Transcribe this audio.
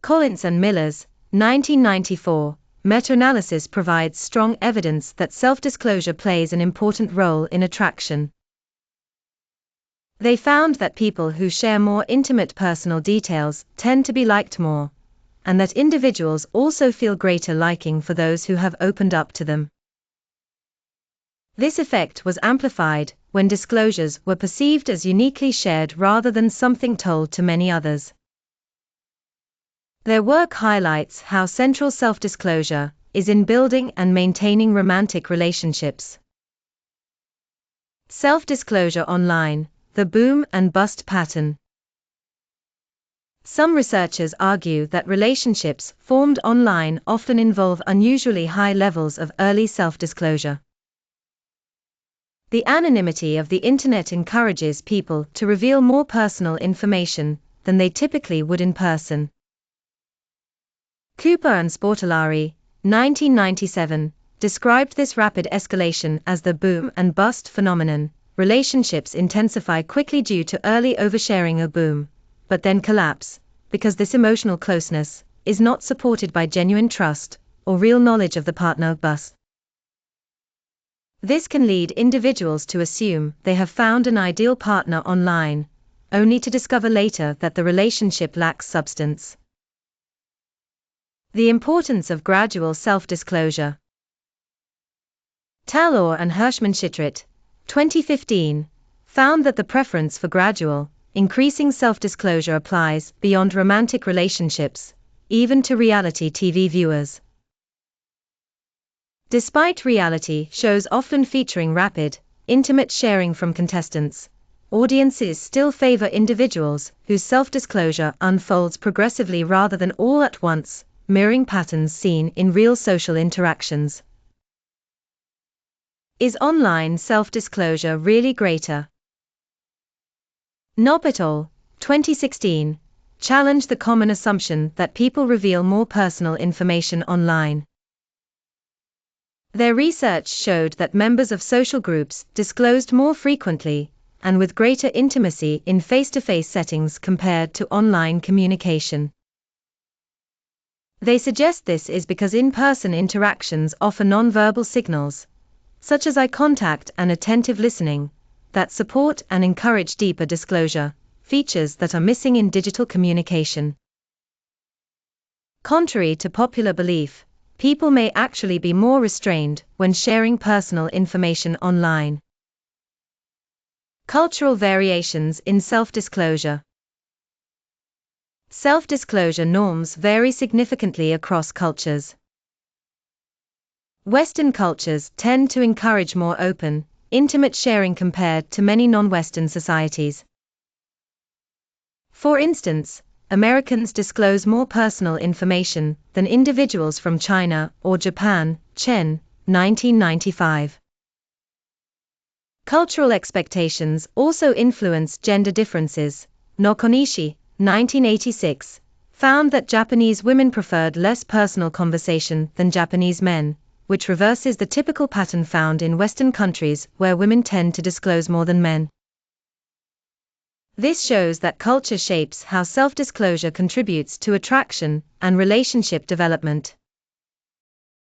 Collins and Millers, 1994, meta-analysis provides strong evidence that self-disclosure plays an important role in attraction. They found that people who share more intimate personal details tend to be liked more, and that individuals also feel greater liking for those who have opened up to them. This effect was amplified when disclosures were perceived as uniquely shared rather than something told to many others. Their work highlights how central self-disclosure is in building and maintaining romantic relationships. Self-disclosure online, the boom and bust pattern. Some researchers argue that relationships formed online often involve unusually high levels of early self-disclosure. The anonymity of the internet encourages people to reveal more personal information than they typically would in person. Cooper and Sportolari, 1997, described this rapid escalation as the boom and bust phenomenon. Relationships intensify quickly due to early oversharing or boom, but then collapse, because this emotional closeness is not supported by genuine trust or real knowledge of the partner. Bust. This can lead individuals to assume they have found an ideal partner online, only to discover later that the relationship lacks substance. The importance of gradual self-disclosure. Talor and Hirschman-Shitrit, 2015, found that the preference for gradual, increasing self-disclosure applies beyond romantic relationships, even to reality TV viewers. Despite reality shows often featuring rapid, intimate sharing from contestants, audiences still favor individuals whose self-disclosure unfolds progressively rather than all at once, mirroring patterns seen in real social interactions. Is online self-disclosure really greater? Knopp et al., 2016, challenged the common assumption that people reveal more personal information online. Their research showed that members of social groups disclosed more frequently and with greater intimacy in face-to-face settings compared to online communication. They suggest this is because in-person interactions offer non-verbal signals, such as eye contact and attentive listening, that support and encourage deeper disclosure, features that are missing in digital communication. Contrary to popular belief, people may actually be more restrained when sharing personal information online. Cultural variations in self-disclosure. Self-disclosure norms vary significantly across cultures. Western cultures tend to encourage more open, intimate sharing compared to many non-Western societies. For instance, Americans disclose more personal information than individuals from China or Japan. Chen, 1995. Cultural expectations also influence gender differences. Nakanishi, 1986, found that Japanese women preferred less personal conversation than Japanese men, which reverses the typical pattern found in Western countries where women tend to disclose more than men. This shows that culture shapes how self-disclosure contributes to attraction and relationship development.